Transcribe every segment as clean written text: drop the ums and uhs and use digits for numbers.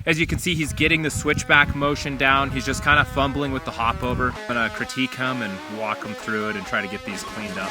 As you can see, he's getting the switchback motion down. He's just kind of fumbling with the hop over. I'm gonna critique him and walk him through it and try to get these cleaned up.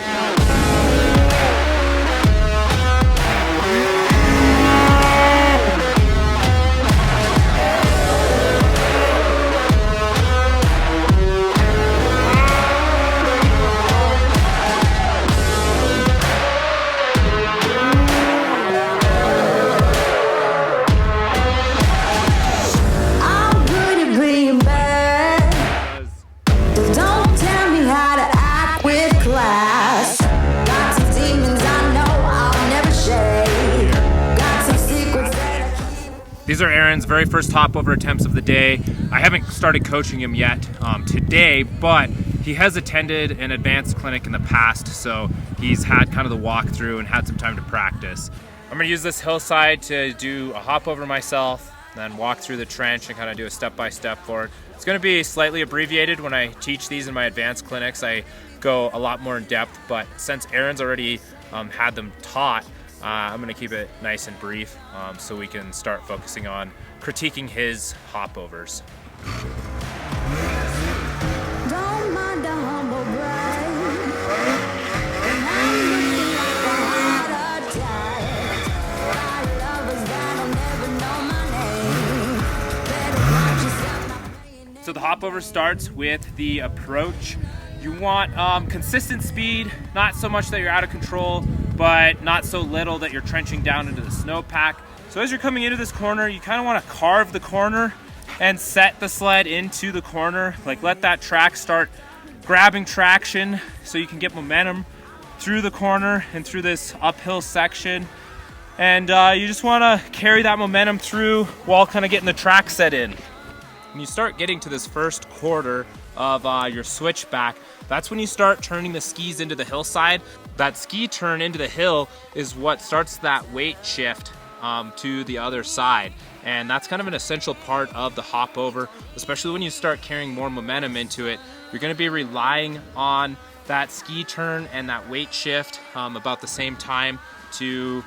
These are Aaron's very first hop over attempts of the day. I haven't started coaching him yet today, but he has attended an advanced clinic in the past, so he's had kind of the walkthrough and had some time to practice. I'm gonna use this hillside to do a hop over myself, then walk through the trench and kind of do a step-by-step for it. It's gonna be slightly abbreviated. When I teach these in my advanced clinics, I go a lot more in depth, but since Aaron's already had them taught, I'm going to keep it nice and brief so we can start focusing on critiquing his hop overs. So the hop over starts with the approach. You want consistent speed, not so much that you're out of control, but not so little that you're trenching down into the snowpack. So as you're coming into this corner, you kind of want to carve the corner and set the sled into the corner. Like let that track start grabbing traction so you can get momentum through the corner and through this uphill section. And you just want to carry that momentum through while kind of getting the track set in. When you start getting to this first quarter of your switchback, that's when you start turning the skis into the hillside. That ski turn into the hill is what starts that weight shift to the other side. And that's kind of an essential part of the hop over, especially when you start carrying more momentum into it. You're gonna be relying on that ski turn and that weight shift about the same time to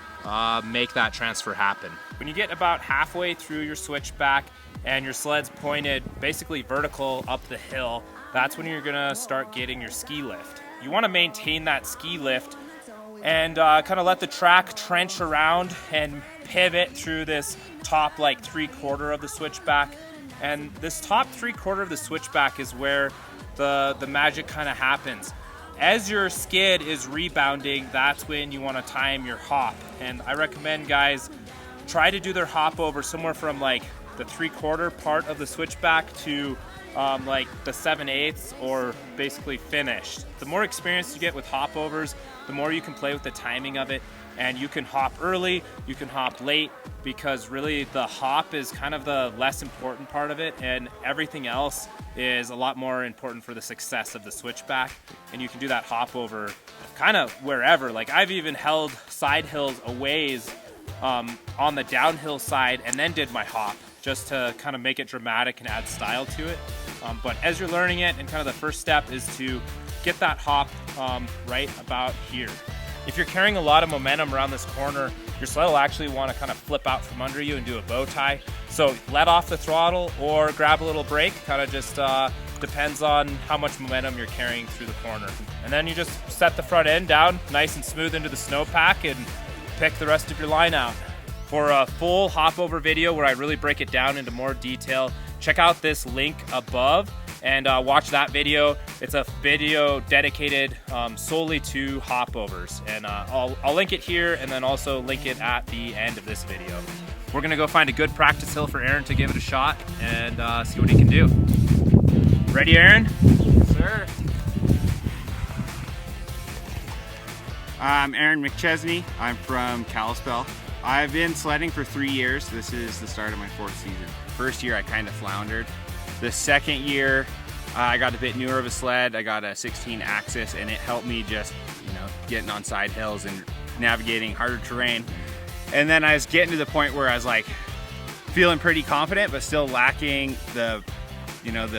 make that transfer happen. When you get about halfway through your switchback and your sled's pointed basically vertical up the hill, that's when you're gonna start getting your ski lift. You wanna maintain that ski lift and kind of let the track trench around and pivot through this top like 3/4 of the switchback. And this top 3/4 of the switchback is where the magic kind of happens. As your skid is rebounding, that's when you wanna time your hop. And I recommend guys try to do their hop over somewhere from like the 3/4 part of the switchback to like the 7/8 or basically finished. The more experience you get with hop overs, the more you can play with the timing of it, and you can hop early, you can hop late, because really the hop is kind of the less important part of it, and everything else is a lot more important for the success of the switchback. And you can do that hop over kind of wherever. Like I've even held side hills a ways on the downhill side and then did my hop, just to kind of make it dramatic and add style to it. But as you're learning it, and kind of the first step is to get that hop right about here. If you're carrying a lot of momentum around this corner, your sled will actually want to kind of flip out from under you and do a bow tie. So let off the throttle or grab a little brake, kind of just depends on how much momentum you're carrying through the corner. And then you just set the front end down nice and smooth into the snowpack and pick the rest of your line out. For a full hop over video where I really break it down into more detail, check out this link above and watch that video. It's a video dedicated solely to hop overs, and I'll link it here and then also link it at the end of this video. We're gonna go find a good practice hill for Aaron to give it a shot and see what he can do. Ready, Aaron? Yes, sir. I'm Aaron McChesney. I'm from Kalispell. I've been sledding for 3 years. This is the start of my 4th season. First year I kind of floundered. The second year I got a bit newer of a sled. I got a 16 axis, and it helped me just, getting on side hills and navigating harder terrain. And then I was getting to the point where I was like feeling pretty confident, but still lacking the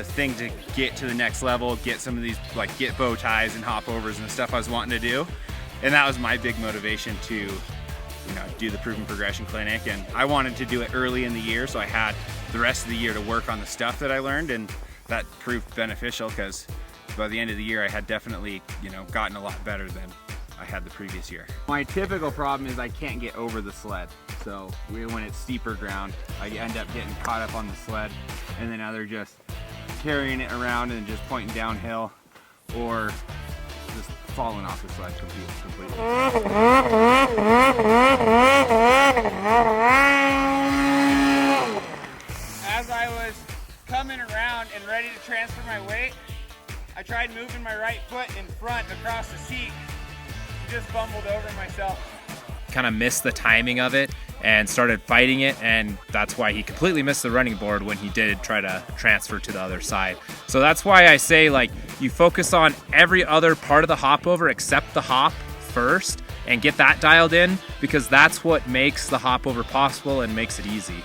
thing to get to the next level, get some of these, like get bow ties and hop overs and stuff I was wanting to do. And that was my big motivation to do the Proven Progression Clinic, and I wanted to do it early in the year, so I had the rest of the year to work on the stuff that I learned, and that proved beneficial because by the end of the year I had definitely, you know, gotten a lot better than I had the previous year. My typical problem is I can't get over the sled. So when it's steeper ground, I end up getting caught up on the sled, and then either just carrying it around and just pointing downhill, or just falling off the sled completely. As I was coming around and ready to transfer my weight, I tried moving my right foot in front across the seat. Just fumbled over myself. Kind of missed the timing of it and started fighting it, and that's why he completely missed the running board when he did try to transfer to the other side. So that's why I say, like, you focus on every other part of the hop over except the hop first and get that dialed in, because that's what makes the hop over possible and makes it easy.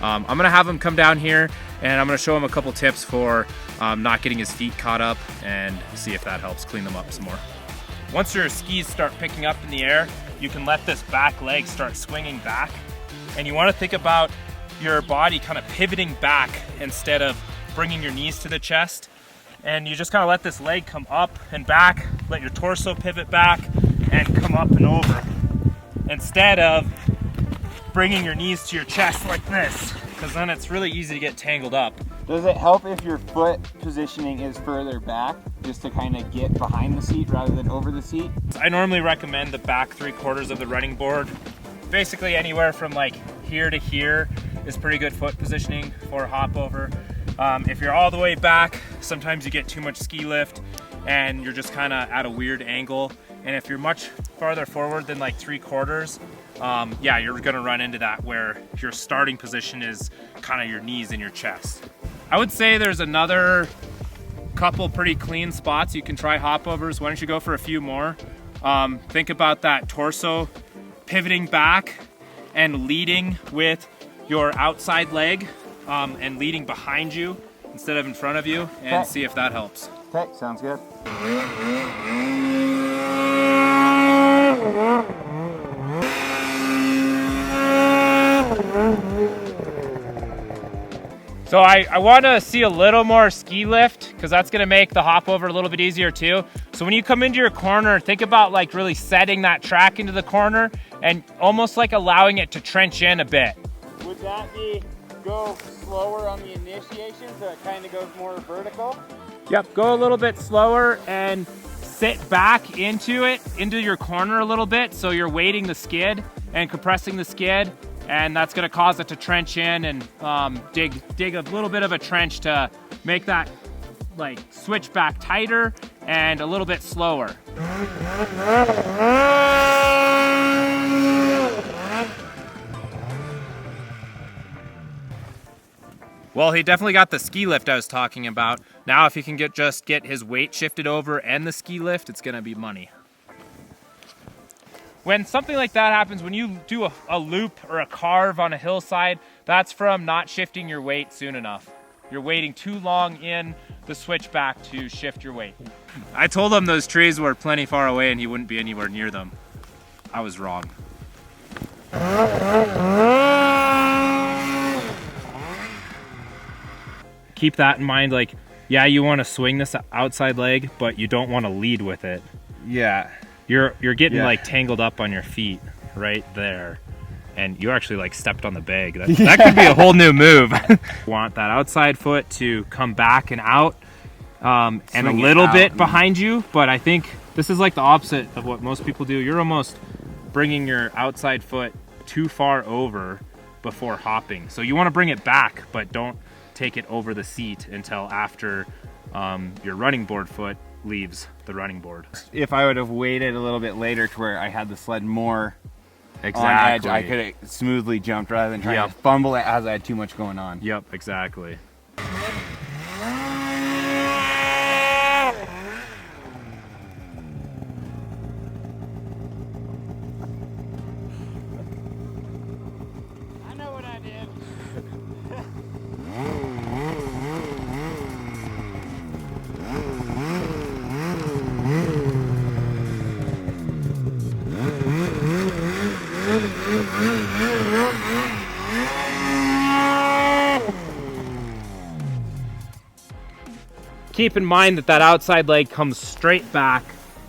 I'm gonna have him come down here and I'm gonna show him a couple tips for not getting his feet caught up, and see if that helps clean them up some more. Once your skis start picking up in the air, you can let this back leg start swinging back. And you want to think about your body kind of pivoting back instead of bringing your knees to the chest. And you just kind of let this leg come up and back, let your torso pivot back and come up and over, instead of bringing your knees to your chest like this, because then it's really easy to get tangled up. Does it help if your foot positioning is further back, just to kind of get behind the seat rather than over the seat? I normally recommend the back 3/4 of the running board. Basically anywhere from like here to here is pretty good foot positioning for a hop over. If you're all the way back, sometimes you get too much ski lift and you're just kind of at a weird angle. And if you're much farther forward than like 3/4, yeah, you're gonna run into that where your starting position is kind of your knees and your chest. I would say there's another couple pretty clean spots you can try hop overs. Why don't you go for a few more? Think about that torso pivoting back and leading with your outside leg, and leading behind you instead of in front of you, and see if that helps. Okay, sounds good. So I want to see a little more ski lift, because that's going to make the hop over a little bit easier too. So when you come into your corner, think about like really setting that track into the corner and almost like allowing it to trench in a bit. Would that be go slower on the initiation so it kind of goes more vertical? Yep, go a little bit slower and sit back into it, into your corner a little bit, so you're weighting the skid and compressing the skid, and that's going to cause it to trench in and dig a little bit of a trench to make that like switch back tighter and a little bit slower. Well, he definitely got the ski lift I was talking about. Now if he can just get his weight shifted over and the ski lift, it's gonna be money. When something like that happens, when you do a loop or a carve on a hillside, that's from not shifting your weight soon enough. You're waiting too long in the switchback to shift your weight. I told him those trees were plenty far away and he wouldn't be anywhere near them. I was wrong. Keep that in mind, like, yeah, you want to swing this outside leg, but you don't want to lead with it. Yeah. You're getting like tangled up on your feet right there, and you actually like stepped on the bag. That could be a whole new move. Want that outside foot to come back and out, and a little bit behind you, but I think this is like the opposite of what most people do. You're almost bringing your outside foot too far over before hopping. So you want to bring it back, but don't take it over the seat until after your running board foot leaves the running board. If I would have waited a little bit later to where I had the sled more on edge, I could have smoothly jumped rather than trying to fumble it as I had too much going on. Yep, exactly. I know what I did. keep in mind that that outside leg comes straight back,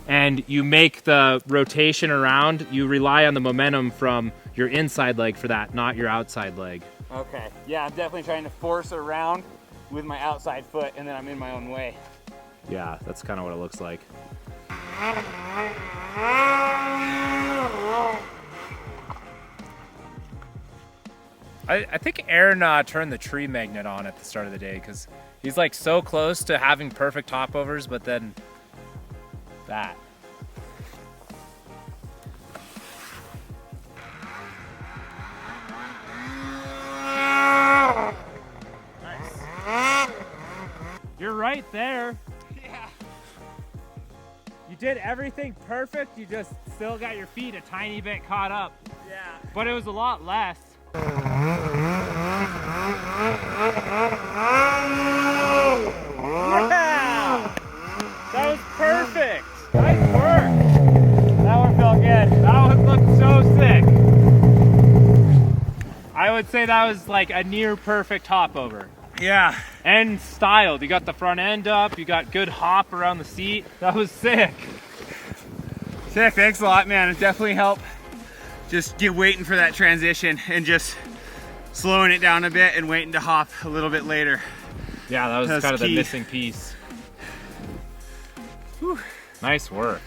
and you make the rotation around. You rely on the momentum from your inside leg for that, not your outside leg. Okay, yeah, I'm definitely trying to force around with my outside foot, and then I'm in my own way. Yeah, that's kind of what it looks like. I think Aaron turned the tree magnet on at the start of the day because he's like so close to having perfect topovers, but then that. Nice. You're right there. Yeah. You did everything perfect, you just still got your feet a tiny bit caught up. Yeah. But it was a lot less. Yeah! That was perfect! Nice work! That one felt good. That one looked so sick. I would say that was like a near perfect hop over. Yeah. And styled. You got the front end up, you got good hop around the seat. That was sick. Sick, thanks a lot, man. It definitely helped just get waiting for that transition and just slowing it down a bit and waiting to hop a little bit later. Yeah, that was kind of key. the missing piece. Whew. Nice work.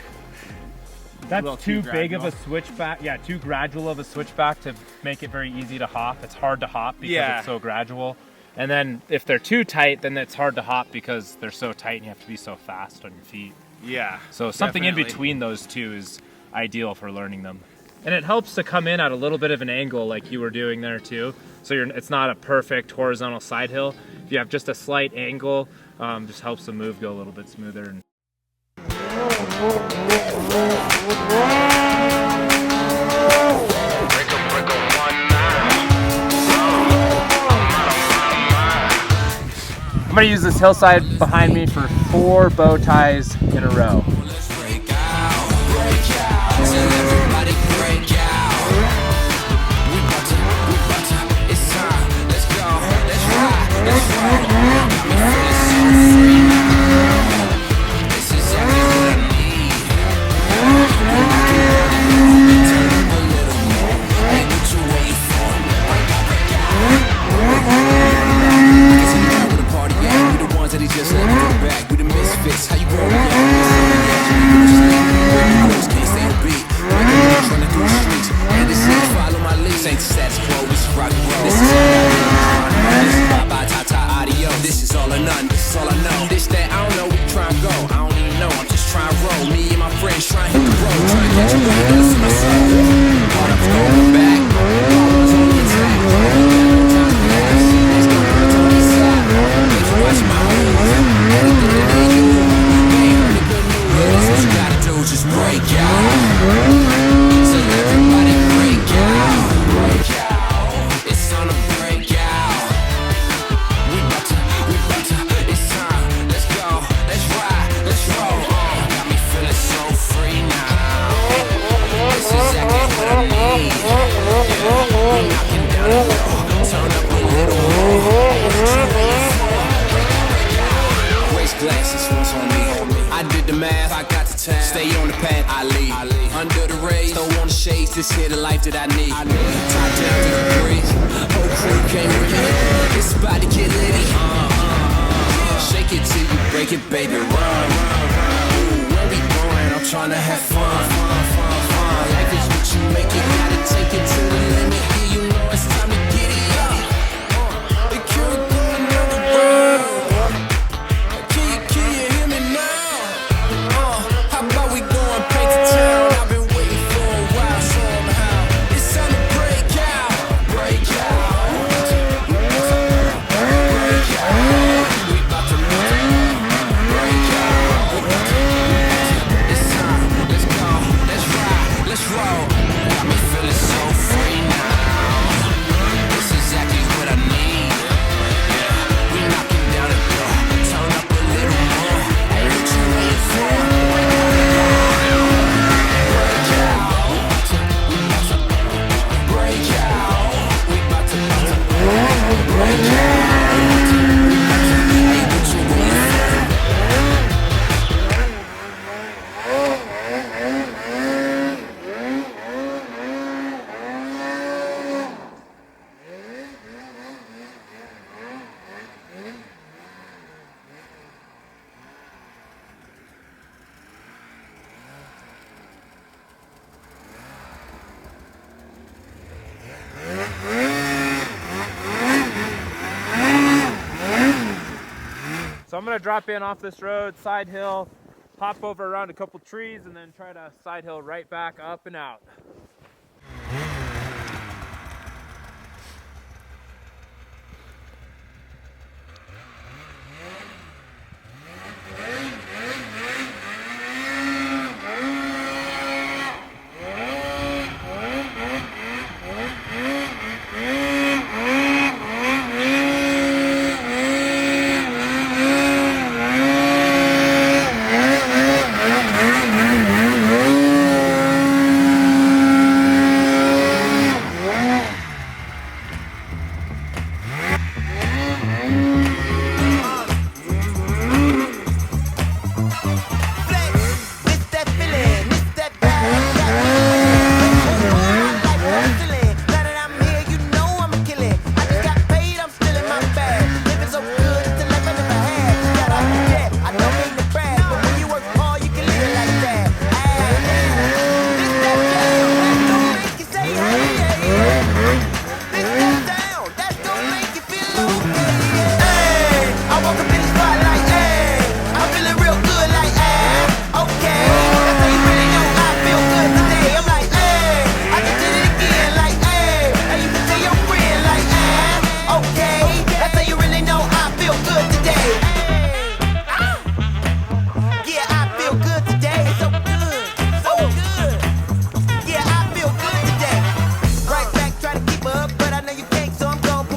That's too big of a switchback. Yeah, too gradual of a switchback to make it very easy to hop. It's hard to hop because it's so gradual. And then if they're too tight, then it's hard to hop because they're so tight and you have to be so fast on your feet. Yeah. So something in between those two is ideal for learning them. And it helps to come in at a little bit of an angle like you were doing there too. So it's not a perfect horizontal side hill. If you have just a slight angle, just helps the move go a little bit smoother. I'm gonna use this hillside behind me for 4 bow ties in a row. This here the life that I need. Top down to the breeze. Whole crew came with me. It's about to get litty. Shake it till you break it, baby. Run. Ooh, where we going? I'm trying to have fun. Life is what you make it. Gotta take it to the limit. Yeah, you know it's time to get it. It could go another round. Can you hear me now? How about we go and paint the town? I've been waiting for a while. It's time to break out. Break out. We about to break out. It's time. Let's go. So I'm gonna drop in off this road, side hill, hop over around a couple trees, and then try to side hill right back up and out.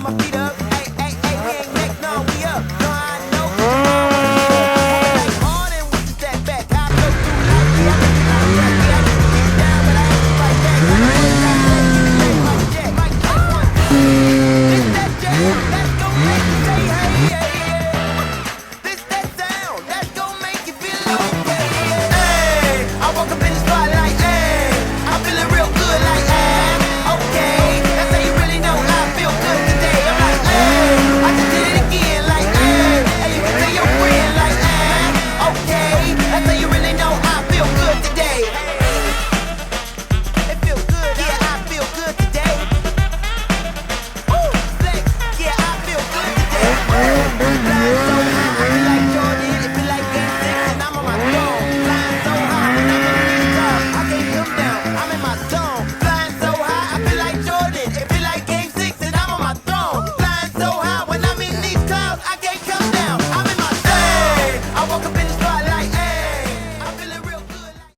My feet